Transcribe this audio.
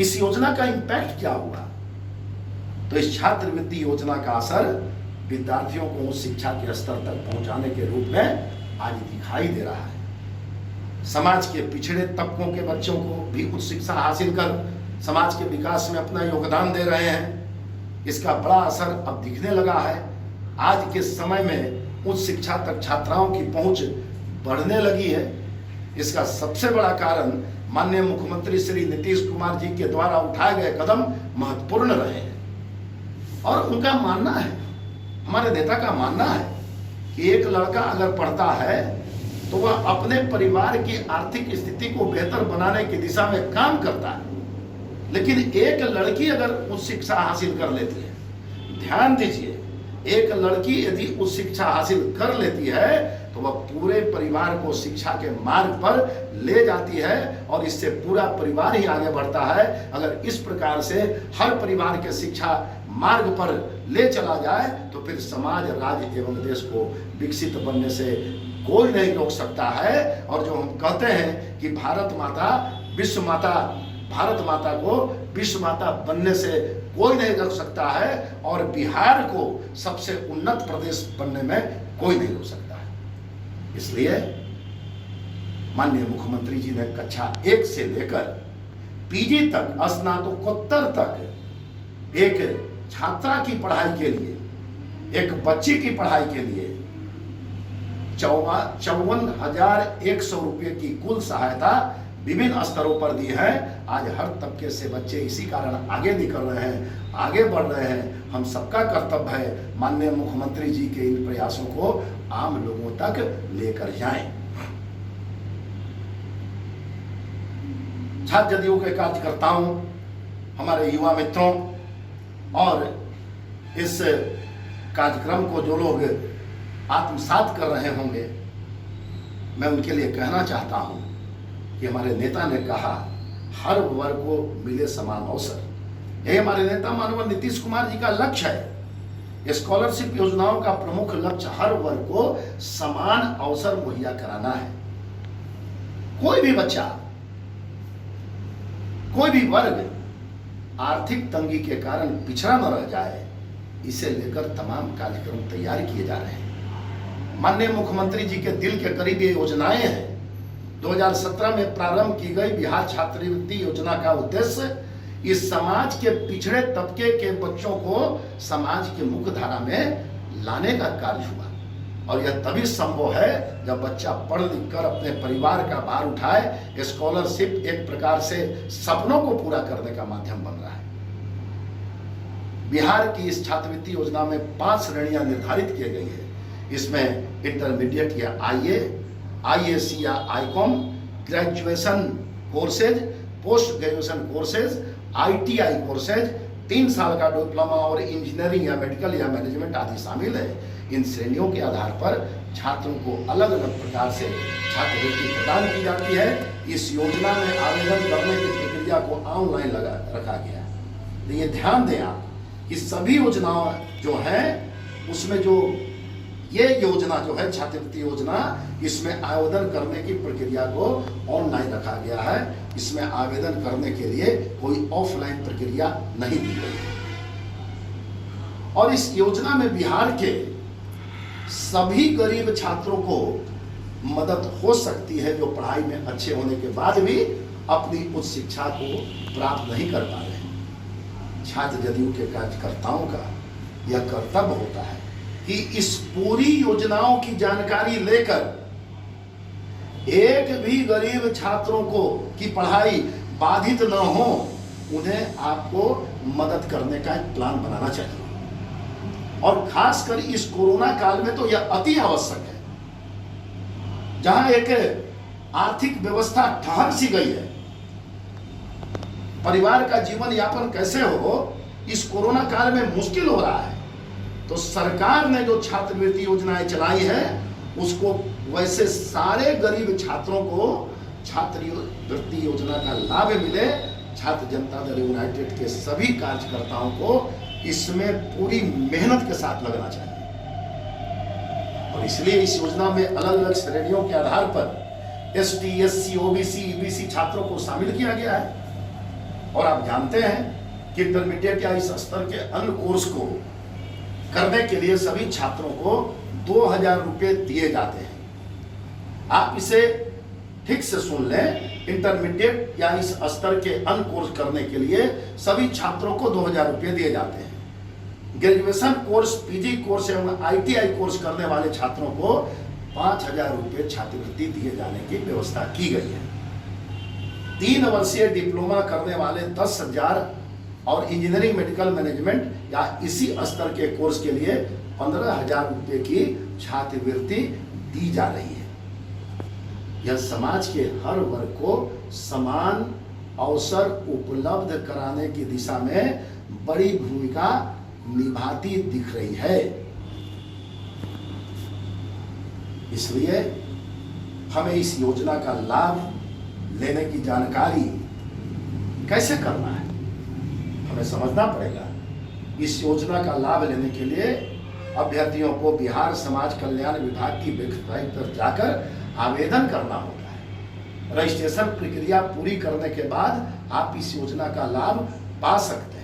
इस योजना का इंपैक्ट क्या हुआ? तो इस छात्रवृत्ति योजना का असर विद्यार्थियों को उच्च शिक्षा के स्तर तक पहुंचाने के रूप में आज दिखाई दे रहा है। समाज के पिछड़े तबकों के बच्चों को भी उच्च शिक्षा हासिल कर समाज के विकास में अपना योगदान दे रहे हैं। इसका बड़ा असर अब दिखने लगा है। आज के समय में उच्च शिक्षा तक छात्राओं की पहुंच बढ़ने लगी है। इसका सबसे बड़ा कारण माननीय मुख्यमंत्री श्री नीतीश कुमार जी के द्वारा उठाए गए कदम महत्वपूर्ण रहे हैं। और उनका मानना है, हमारे नेता का मानना है कि एक लड़का अगर पढ़ता है तो वह अपने परिवार की आर्थिक स्थिति को बेहतर बनाने की दिशा में काम करता है। लेकिन एक लड़की अगर उच्च शिक्षा हासिल कर लेती है, ध्यान दीजिए, एक लड़की यदि उच्च शिक्षा हासिल कर लेती है तो वह पूरे परिवार को शिक्षा के मार्ग पर ले जाती है और इससे पूरा परिवार ही आगे बढ़ता है। अगर इस प्रकार से हर परिवार के शिक्षा मार्ग पर ले चला जाए तो फिर समाज, राज्य एवं देश को विकसित बनने से कोई नहीं रोक सकता है। और जो हम कहते हैं कि भारत माता को विश्व माता बनने से कोई नहीं रोक सकता है और बिहार को सबसे उन्नत प्रदेश बनने में कोई नहीं रोक सकता है। इसलिए माननीय मुख्यमंत्री जी ने कक्षा 1 से लेकर पीजी तक, स्नातकोत्तर तक एक छात्रा की पढ़ाई के लिए, एक बच्ची की पढ़ाई के लिए 54,100 रुपये की कुल सहायता विभिन्न स्तरों पर दी है। आज हर तबके से बच्चे इसी कारण आगे निकल रहे हैं, आगे बढ़ रहे हैं। हम सबका कर्तव्य है माननीय मुख्यमंत्री जी के इन प्रयासों को आम लोगों तक लेकर जाएं। छात्र जदयू के कार्यकर्ताओं, हमारे युवा मित्रों और इस कार्यक्रम को जो लोग आत्मसात कर रहे होंगे, मैं उनके लिए कहना चाहता हूं कि हमारे नेता ने कहा हर वर्ग को मिले समान अवसर। यही हमारे नेता माननीय नीतीश कुमार जी का लक्ष्य है। स्कॉलरशिप योजनाओं का प्रमुख लक्ष्य हर वर्ग को समान अवसर मुहैया कराना है। कोई भी बच्चा, कोई भी वर्ग आर्थिक तंगी के कारण पिछड़ा न रह जाए, इसे लेकर तमाम कार्यक्रम तैयार किए जा रहे हैं। माननीय मुख्यमंत्री जी के दिल के करीब ये योजनाएं हैं। 2017 में प्रारंभ की गई बिहार छात्रवृत्ति योजना का उद्देश्य इस समाज के पिछड़े तबके के बच्चों को समाज के मुख्य धारा में लाने का कार्य हुआ। और यह तभी संभव है जब बच्चा पढ़ लिख कर अपने परिवार का भार उठाए। स्कॉलरशिप एक प्रकार से सपनों को पूरा करने का माध्यम बन रहा है। बिहार की इस छात्रवृत्ति योजना में 5 श्रेणियां निर्धारित की गई है। इसमें इंटरमीडिएट या IAC या ICOM, graduation courses, post graduation courses, ITI courses, 3 साल का डिप्लोमा और इंजीनियरिंग या मेडिकल या मैनेजमेंट आदि शामिल है। इन श्रेणियों के आधार पर छात्रों को अलग अलग प्रकार से छात्रवृत्ति प्रदान की जाती है। इस योजना में आवेदन करने की प्रक्रिया को ऑनलाइन रखा गया है। तो ये ध्यान दें आप कि सभी योजनाएं जो हैं उसमें जो ये योजना जो है छात्रवृत्ति योजना, इसमें आवेदन करने की प्रक्रिया को ऑनलाइन रखा गया है। इसमें आवेदन करने के लिए कोई ऑफलाइन प्रक्रिया नहीं दी गई है। और इस योजना में बिहार के सभी गरीब छात्रों को मदद हो सकती है जो पढ़ाई में अच्छे होने के बाद भी अपनी उच्च शिक्षा को प्राप्त नहीं कर पा रहे हैं। छात्र जदयू के कार्यकर्ताओं का यह कर्तव्य होता है कि इस पूरी योजनाओं की जानकारी लेकर एक भी गरीब छात्रों को की पढ़ाई बाधित न हो, उन्हें आपको मदद करने का एक प्लान बनाना चाहिए। और खासकर इस कोरोना काल में तो यह अति आवश्यक है, जहां एक आर्थिक व्यवस्था ठहर सी गई है। परिवार का जीवन यापन कैसे हो, इस कोरोना काल में मुश्किल हो रहा है। तो सरकार ने जो छात्रवृत्ति योजनाएं चलाई है, उसको वैसे सारे गरीब छात्रों को छात्रवृत्ति योजना का लाभ मिले। छात्र जनता दल यूनाइटेड के सभी कार्यकर्ताओं को इसमें पूरी मेहनत के साथ लगना चाहिए। और इसलिए इस योजना में अलग अलग श्रेणियों के आधार पर ST, SC, OBC, EBC छात्रों को शामिल किया गया है। और आप जानते हैं कि इंटरमीडिएट या इस स्तर के अन्य कोर्स को करने के लिए सभी छात्रों को 2000 रुपये दिए जाते हैं। आप इसे ठीक से सुन लें, इंटरमीडिएट या इस स्तर के अन्य कोर्स करने के लिए सभी छात्रों को 2000 रुपये दिए जाते हैं। ग्रेजुएशन कोर्स, पीजी कोर्स एवं आईटीआई कोर्स करने वाले छात्रों को 5000 रुपये छात्रवृत्ति दिए जाने की व्यवस्था की गई है। 3 वर्षीय डिप्लोमा करने वाले 10,000 और इंजीनियरिंग मेडिकल मैनेजमेंट या इसी स्तर के कोर्स के लिए 15,000 रुपये की छात्रवृत्ति दी जा रही है। यह समाज के हर वर्ग को समान अवसर उपलब्ध कराने की दिशा में बड़ी भूमिका निभाती दिख रही है। इसलिए हमें इस योजना का लाभ लेने की जानकारी कैसे करना है, हमें समझना पड़ेगा। इस योजना का लाभ लेने के लिए अभ्यर्थियों को बिहार समाज कल्याण विभाग की वेबसाइट पर जाकर आवेदन करना होता है। रजिस्ट्रेशन प्रक्रिया पूरी करने के बाद आप इस योजना का लाभ पा सकते हैं।